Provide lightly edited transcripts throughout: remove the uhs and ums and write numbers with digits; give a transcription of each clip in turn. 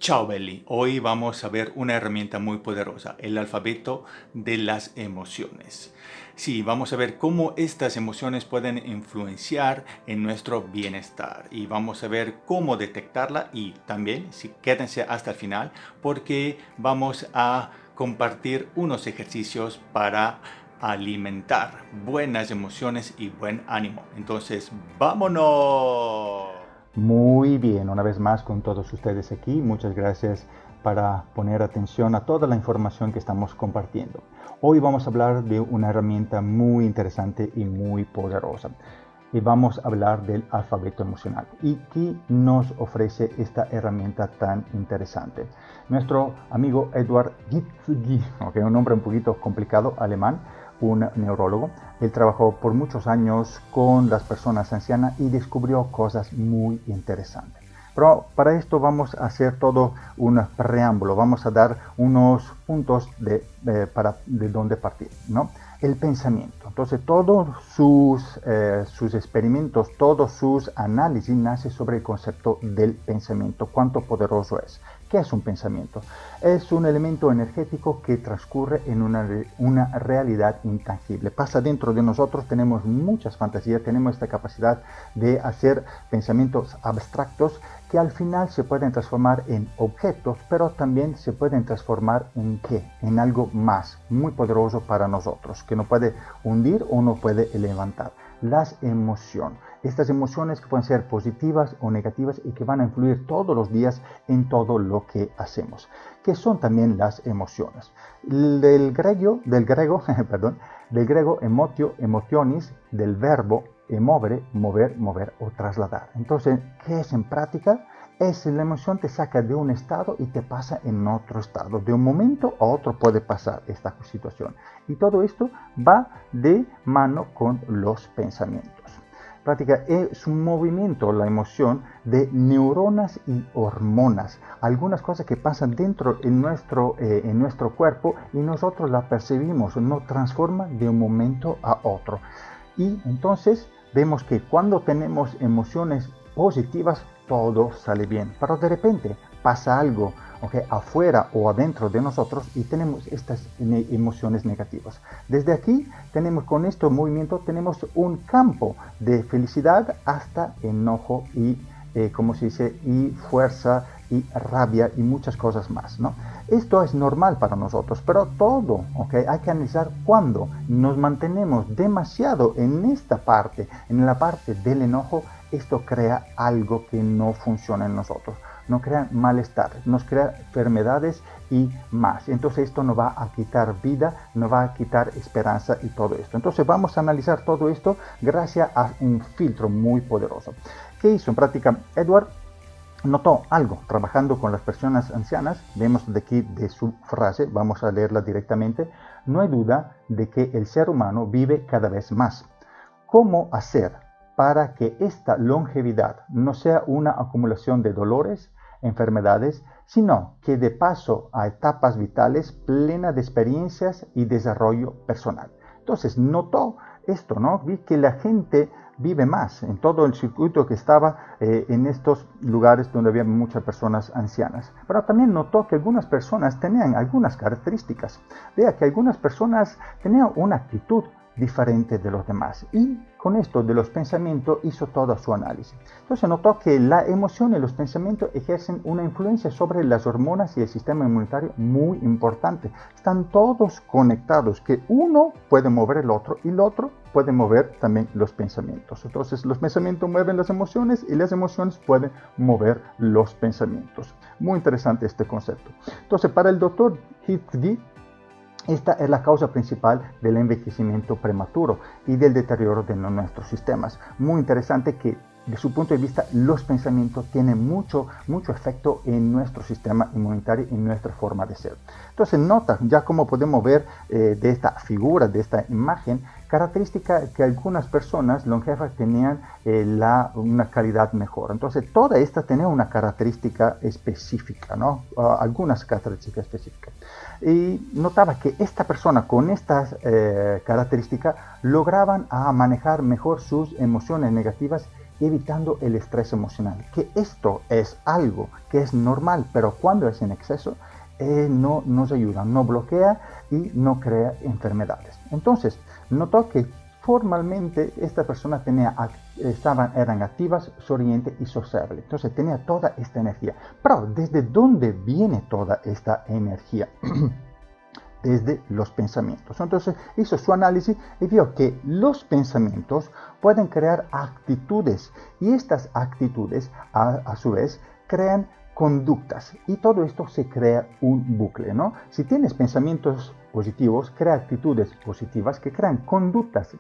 Ciao belli, hoy vamos a ver una herramienta muy poderosa, el alfabeto de las emociones. Sí, vamos a ver cómo estas emociones pueden influenciar en nuestro bienestar y vamos a ver cómo detectarla y también, si quédense hasta el final, porque vamos a compartir unos ejercicios para alimentar buenas emociones y buen ánimo. Entonces, ¡vámonos! Muy bien, una vez más con todos ustedes aquí. Muchas gracias para poner atención a toda la información que estamos compartiendo. Hoy vamos a hablar de una herramienta muy interesante y muy poderosa. Y vamos a hablar del alfabeto emocional. ¿Y qué nos ofrece esta herramienta tan interesante? Nuestro amigo Edward Gitzgi, un nombre un poquito complicado, alemán, un neurólogo. Él trabajó por muchos años con las personas ancianas y descubrió cosas muy interesantes. Pero para esto vamos a hacer todo un preámbulo, vamos a dar unos puntos de dónde partir, ¿no? El pensamiento. Entonces todos sus experimentos, todos sus análisis nacen sobre el concepto del pensamiento, cuánto poderoso es. ¿Qué es un pensamiento? Es un elemento energético que transcurre en una realidad intangible. Pasa dentro de nosotros, tenemos muchas fantasías, tenemos esta capacidad de hacer pensamientos abstractos que al final se pueden transformar en objetos, pero también se pueden transformar en ¿qué? En algo más, muy poderoso para nosotros, que nos puede hundir o nos puede levantar. Las emociones. Estas emociones que pueden ser positivas o negativas y que van a influir todos los días en todo lo que hacemos. ¿Qué son también las emociones? Del griego, perdón, del griego emotio, emotionis, del verbo emovere, mover, mover o trasladar. Entonces, ¿qué es en práctica? Es la emoción te saca de un estado y te pasa en otro estado. De un momento a otro puede pasar esta situación. Y todo esto va de mano con los pensamientos. Práctica es un movimiento, la emoción, de neuronas y hormonas. Algunas cosas que pasan dentro en nuestro cuerpo y nosotros la percibimos, nos transforma de un momento a otro. Y entonces vemos que cuando tenemos emociones positivas, todo sale bien. Pero de repente pasa algo afuera o adentro de nosotros y tenemos estas emociones negativas. Desde aquí tenemos con este movimiento tenemos un campo de felicidad hasta enojo y como se dice, y fuerza y rabia y muchas cosas más, ¿no? Esto es normal para nosotros, pero todo, hay que analizar cuando nos mantenemos demasiado en esta parte, en la parte del enojo, esto crea algo que no funciona en nosotros, nos crea malestar, nos crea enfermedades y más. Entonces esto nos va a quitar vida, nos va a quitar esperanza y todo esto. Entonces vamos a analizar todo esto gracias a un filtro muy poderoso. ¿Qué hizo en práctica Edward? Notó algo trabajando con las personas ancianas. Vemos de aquí de su frase, vamos a leerla directamente. No hay duda de que el ser humano vive cada vez más. ¿Cómo hacer para que esta longevidad no sea una acumulación de dolores, enfermedades, sino que dé paso a etapas vitales plenas de experiencias y desarrollo personal? Entonces notó esto, ¿no? Vi que la gente vive más en todo el circuito que estaba en estos lugares donde había muchas personas ancianas. Pero también notó que algunas personas tenían algunas características. Vea que algunas personas tenían una actitud diferente de los demás. Y con esto de los pensamientos hizo todo su análisis. Entonces notó que la emoción y los pensamientos ejercen una influencia sobre las hormonas y el sistema inmunitario muy importante. Están todos conectados, que uno puede mover el otro y el otro puede mover también los pensamientos. Entonces los pensamientos mueven las emociones y las emociones pueden mover los pensamientos. Muy interesante este concepto. Entonces para el doctor Hitzgi, esta es la causa principal del envejecimiento prematuro y del deterioro de nuestros sistemas. Muy interesante que, de su punto de vista, los pensamientos tienen mucho efecto en nuestro sistema inmunitario y en nuestra forma de ser. Entonces, nota ya como podemos ver de esta figura, de esta imagen, característica que algunas personas longevas tenían una calidad mejor. Entonces, toda esta tenía una característica específica, ¿no? Algunas características específicas. Y notaba que esta persona con estas características lograban manejar mejor sus emociones negativas y evitando el estrés emocional. Que esto es algo que es normal, pero cuando es en exceso, no nos ayuda, no bloquea y no crea enfermedades. Entonces, notó que formalmente esta persona eran activas, sonriente y sociable. Entonces tenía toda esta energía. Pero ¿desde dónde viene toda esta energía? Desde los pensamientos. Entonces hizo su análisis y vio que los pensamientos pueden crear actitudes y estas actitudes a su vez crean conductas y todo esto se crea un bucle, ¿no? Si tienes pensamientos positivos, crea actitudes positivas que crean conductas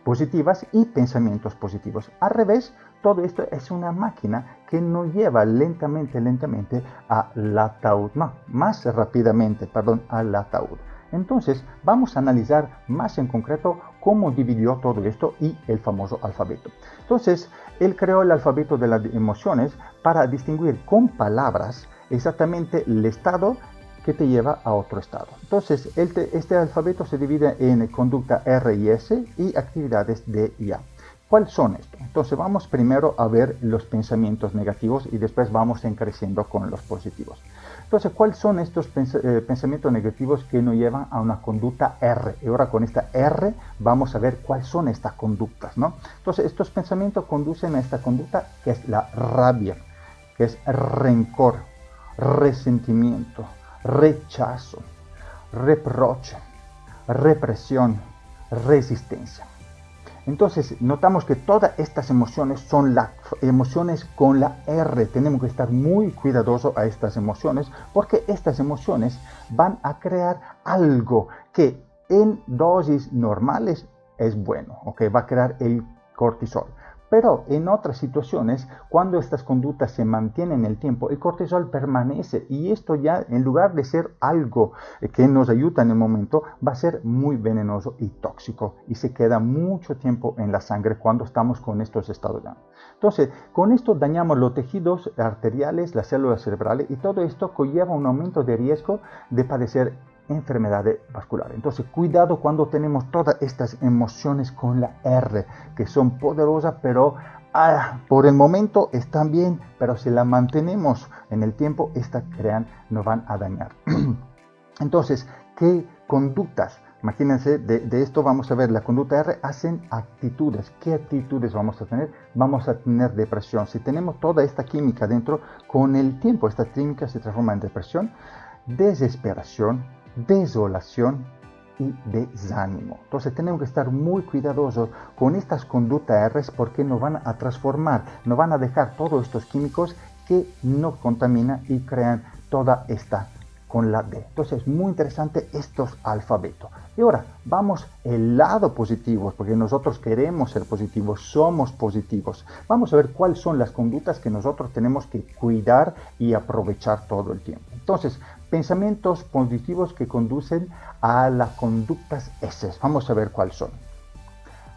positivas y pensamientos positivos. Al revés, todo esto es una máquina que nos lleva lentamente al ataúd, no, más rápidamente, perdón, al ataúd. Entonces, vamos a analizar más en concreto cómo dividió todo esto y el famoso alfabeto. Entonces, él creó el alfabeto de las emociones para distinguir con palabras exactamente el estado que te lleva a otro estado. Entonces, este alfabeto se divide en conducta R y S y actividades D y A. ¿Cuáles son estos? Entonces, vamos primero a ver los pensamientos negativos y después vamos creciendo con los positivos. Entonces, ¿cuáles son estos pensamientos negativos que nos llevan a una conducta R? Y ahora con esta R vamos a ver cuáles son estas conductas, ¿no? Entonces, estos pensamientos conducen a esta conducta que es la rabia, que es rencor, resentimiento, rechazo, reproche, represión, resistencia. Entonces, notamos que todas estas emociones son las emociones con la R. Tenemos que estar muy cuidadosos a estas emociones porque estas emociones van a crear algo que en dosis normales es bueno, ¿ok? Va a crear el cortisol. Pero en otras situaciones, cuando estas conductas se mantienen en el tiempo, el cortisol permanece y esto ya, en lugar de ser algo que nos ayuda en el momento, va a ser muy venenoso y tóxico y se queda mucho tiempo en la sangre cuando estamos con estos estados. Entonces, con esto dañamos los tejidos arteriales, las células cerebrales y todo esto conlleva un aumento de riesgo de padecer enfermedades vasculares. Entonces, cuidado cuando tenemos todas estas emociones con la R, que son poderosas, pero por el momento están bien, pero si las mantenemos en el tiempo, estas nos van a dañar. Entonces, ¿qué conductas? Imagínense, de esto vamos a ver, la conducta R hacen actitudes. ¿Qué actitudes vamos a tener? Vamos a tener depresión. Si tenemos toda esta química dentro, con el tiempo esta química se transforma en depresión, desesperación, desolación y desánimo. Entonces tenemos que estar muy cuidadosos con estas conductas R porque nos van a transformar, nos van a dejar todos estos químicos que no contaminan y crean toda esta con la D. Entonces es muy interesante estos alfabetos. Y ahora vamos al lado positivo, porque nosotros queremos ser positivos, somos positivos. Vamos a ver cuáles son las conductas que nosotros tenemos que cuidar y aprovechar todo el tiempo. Entonces, pensamientos positivos que conducen a las conductas S. Vamos a ver cuáles son.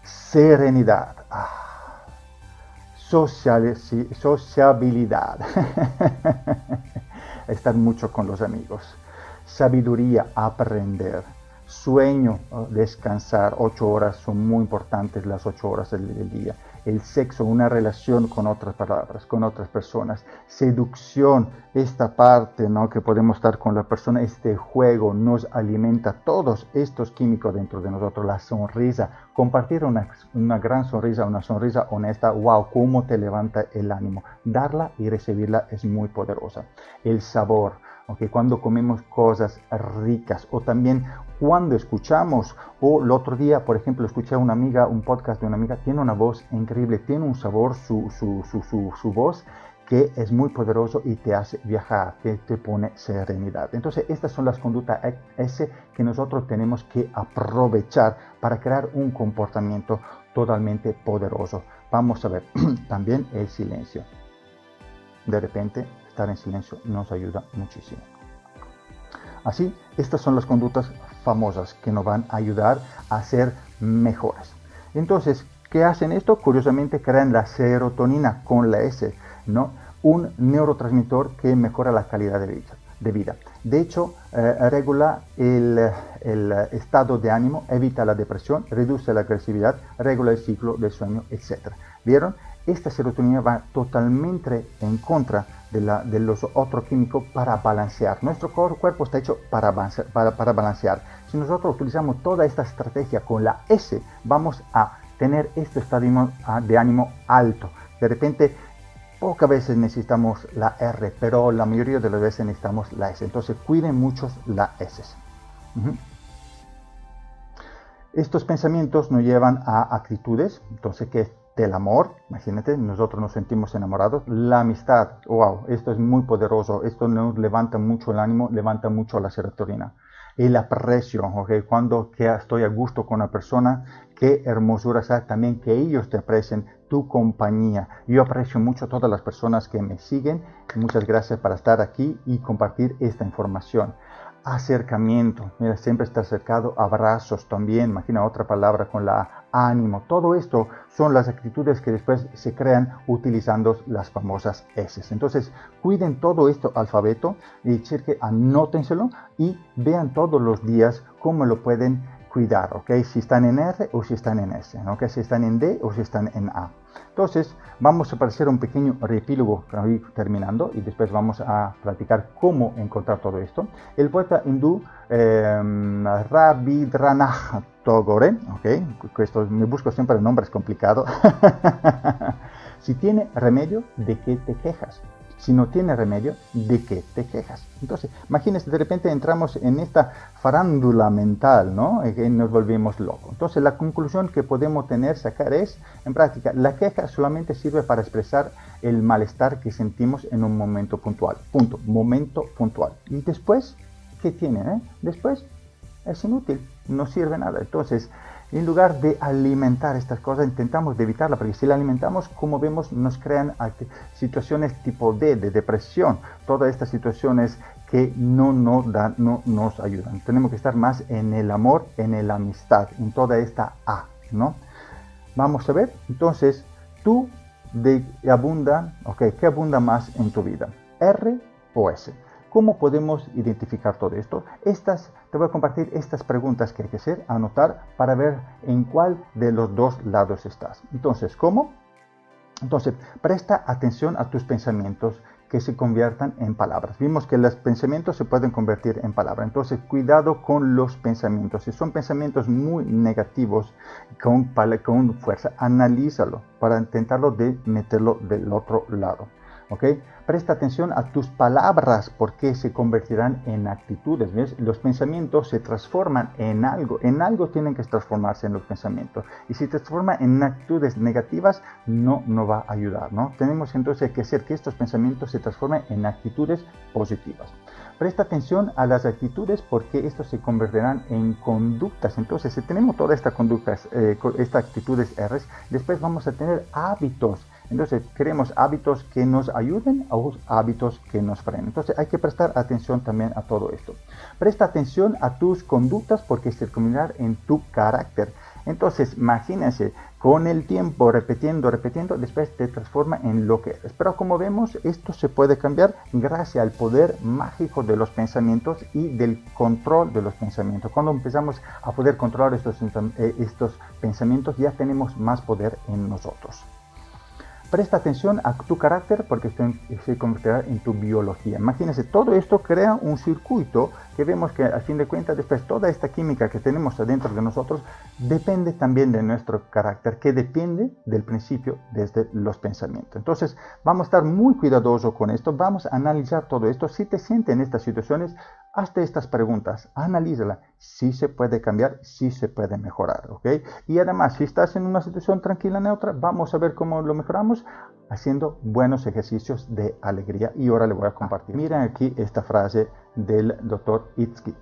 Serenidad. Sociabilidad. Estar mucho con los amigos. Sabiduría, aprender. Sueño, descansar. 8 horas son muy importantes, las 8 horas del día. El sexo, una relación con otras palabras, con otras personas. Seducción, esta parte, ¿no?, que podemos estar con la persona. Este juego nos alimenta todos estos químicos dentro de nosotros. La sonrisa, compartir una gran sonrisa, una sonrisa honesta. Wow, cómo te levanta el ánimo. Darla y recibirla es muy poderosa. El sabor, ¿okay? Cuando comemos cosas ricas o también cuando escuchamos, o el otro día, por ejemplo, escuché a una amiga, un podcast de una amiga, tiene una voz increíble, tiene un sabor, su voz, que es muy poderoso y te hace viajar, que te pone serenidad. Entonces, estas son las conductas S que nosotros tenemos que aprovechar para crear un comportamiento totalmente poderoso. Vamos a ver, también el silencio. De repente, estar en silencio nos ayuda muchísimo. Así, estas son las conductas famosas que nos van a ayudar a ser mejores. Entonces, ¿qué hacen esto? Curiosamente, crean la serotonina con la S, ¿no? Un neurotransmisor que mejora la calidad de vida. de vida. De hecho, regula el estado de ánimo, evita la depresión, reduce la agresividad, regula el ciclo del sueño, etc. ¿Vieron? Esta serotonina va totalmente en contra de los otros químicos para balancear. Nuestro cuerpo está hecho para balancear. Si nosotros utilizamos toda esta estrategia con la S, vamos a tener este estado de ánimo alto. De repente, pocas veces necesitamos la R, pero la mayoría de las veces necesitamos la S. Entonces, cuiden mucho la S. Estos pensamientos nos llevan a actitudes, entonces, que es del amor, imagínate, nosotros nos sentimos enamorados, la amistad, wow, esto es muy poderoso, esto nos levanta mucho el ánimo, levanta mucho la serotonina. El aprecio, ¿okay? Cuando estoy a gusto con una persona, qué hermosura sea también que ellos te aprecien tu compañía. Yo aprecio mucho a todas las personas que me siguen, muchas gracias por estar aquí y compartir esta información. Acercamiento, mira, siempre estar cercado, abrazos también, imagina otra palabra con la ánimo, todo esto son las actitudes que después se crean utilizando las famosas S. Entonces, cuiden todo esto alfabeto y anótenselo y vean todos los días cómo lo pueden cuidar, ¿ok? Si están en R o si están en S, ¿ok? Si están en D o si están en A. Entonces, vamos a hacer un pequeño epílogo terminando y después vamos a platicar cómo encontrar todo esto. El poeta hindú Rabindranath Tagore, ¿ok? Me busco siempre nombres complicados. Si tiene remedio, ¿de qué te quejas? Si no tiene remedio, ¿de qué te quejas? Entonces, imagínense, de repente entramos en esta farándula mental, ¿no? Que nos volvemos locos. Entonces, la conclusión que podemos sacar es, en práctica, la queja solamente sirve para expresar el malestar que sentimos en un momento puntual. Punto. Momento puntual. Y después, ¿qué tiene? Después, es inútil. No sirve nada. Entonces, en lugar de alimentar estas cosas, intentamos de evitarla, porque si la alimentamos, como vemos, nos crean situaciones tipo D, de depresión, todas estas situaciones que no nos ayudan. Tenemos que estar más en el amor, en la amistad, en toda esta A, ¿no? Vamos a ver, entonces, tú ¿qué abunda más en tu vida? ¿R o S? ¿Cómo podemos identificar todo esto? Te voy a compartir estas preguntas que hay que hacer, anotar, para ver en cuál de los dos lados estás. Entonces, ¿cómo? Entonces, presta atención a tus pensamientos que se conviertan en palabras. Vimos que los pensamientos se pueden convertir en palabras. Entonces, cuidado con los pensamientos. Si son pensamientos muy negativos, con fuerza, analízalo para intentarlo de meterlo del otro lado. ¿Ok? Presta atención a tus palabras porque se convertirán en actitudes. ¿Ves? Los pensamientos se transforman en algo tienen que transformarse en los pensamientos. Y si se transforma en actitudes negativas, no va a ayudar, ¿no? Tenemos entonces que hacer que estos pensamientos se transformen en actitudes positivas. Presta atención a las actitudes porque estos se convertirán en conductas. Entonces, si tenemos todas estas conductas, estas actitudes R, después vamos a tener hábitos. Entonces, queremos hábitos que nos ayuden o hábitos que nos frenen. Entonces, hay que prestar atención también a todo esto. Presta atención a tus conductas porque se convertirán en tu carácter. Entonces, imagínense, con el tiempo, repitiendo, después te transforma en lo que eres. Pero como vemos, esto se puede cambiar gracias al poder mágico de los pensamientos y del control de los pensamientos. Cuando empezamos a poder controlar estos pensamientos, ya tenemos más poder en nosotros. Presta atención a tu carácter porque se convertirá en tu biología. Imagínense, todo esto crea un circuito que vemos que a fin de cuentas después toda esta química que tenemos adentro de nosotros depende también de nuestro carácter, que depende del principio desde los pensamientos. Entonces vamos a estar muy cuidadosos con esto, vamos a analizar todo esto. Si te sientes en estas situaciones, hazte estas preguntas, analízala, si se puede cambiar, si se puede mejorar, ¿ok? Y además, si estás en una situación tranquila, neutra, vamos a ver cómo lo mejoramos haciendo buenos ejercicios de alegría. Y ahora le voy a compartir. Miren aquí esta frase del Dr. Itzky.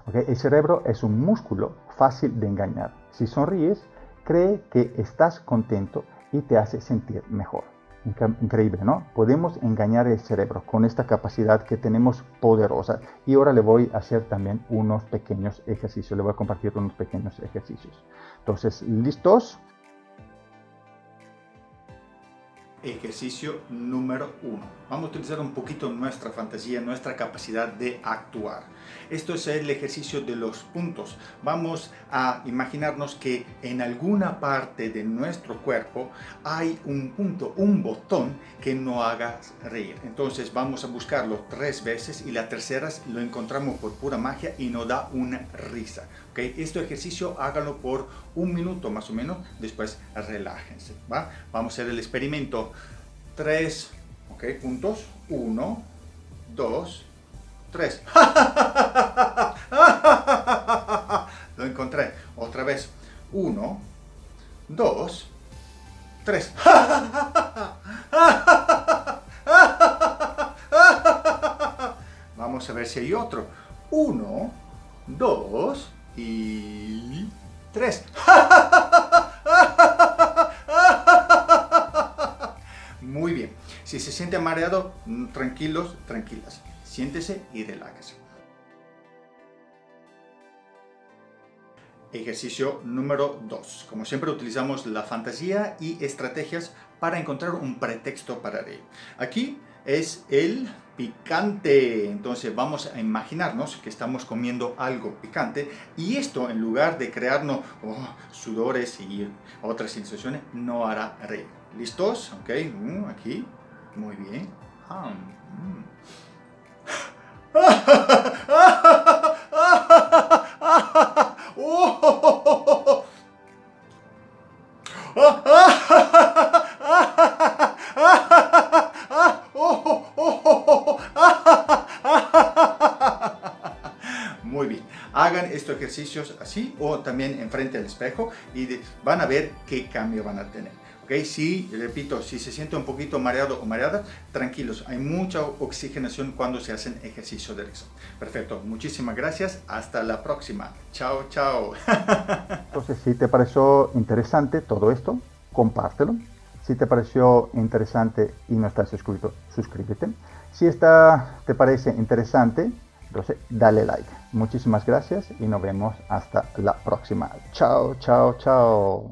¿Okay? El cerebro es un músculo fácil de engañar. Si sonríes, cree que estás contento y te hace sentir mejor. Increíble, ¿no? Podemos engañar el cerebro con esta capacidad que tenemos poderosa. Y ahora le voy a hacer también unos pequeños ejercicios. Le voy a compartir unos pequeños ejercicios. Entonces, ¿listos? Ejercicio número 1. Vamos a utilizar un poquito nuestra fantasía, nuestra capacidad de actuar. Esto es el ejercicio de los puntos. Vamos a imaginarnos que en alguna parte de nuestro cuerpo hay un punto, un botón que nos haga reír. Entonces vamos a buscarlo 3 veces y la tercera lo encontramos por pura magia y nos da una risa. ¿Okay? Este ejercicio háganlo por 1 minuto más o menos, después relájense. ¿Va? Vamos a hacer el experimento. 3 puntos. 1, 2, 3. Lo encontré. Otra vez. 1, 2, 3. Vamos a ver si hay otro. 1, 2 y 3. Muy bien. Si se siente mareado, tranquilos, tranquilas. Siéntese y relájese. Ejercicio número 2. Como siempre utilizamos la fantasía y estrategias para encontrar un pretexto para reír. Aquí es el picante. Entonces vamos a imaginarnos que estamos comiendo algo picante y esto, en lugar de crearnos sudores y otras sensaciones, no hará reír. ¿Listos? Ok, aquí. Muy bien. Muy bien, hagan estos ejercicios así o también enfrente al espejo y van a ver qué cambio van a tener. ¿Okay? Sí, repito, si se siente un poquito mareado o mareada, tranquilos, hay mucha oxigenación cuando se hacen ejercicios de risa. Perfecto, muchísimas gracias, hasta la próxima. Chao, chao. Entonces, si te pareció interesante todo esto, compártelo. Si te pareció interesante y no estás suscrito, suscríbete. Si te parece interesante, entonces dale like. Muchísimas gracias y nos vemos hasta la próxima. Chao, chao, chao.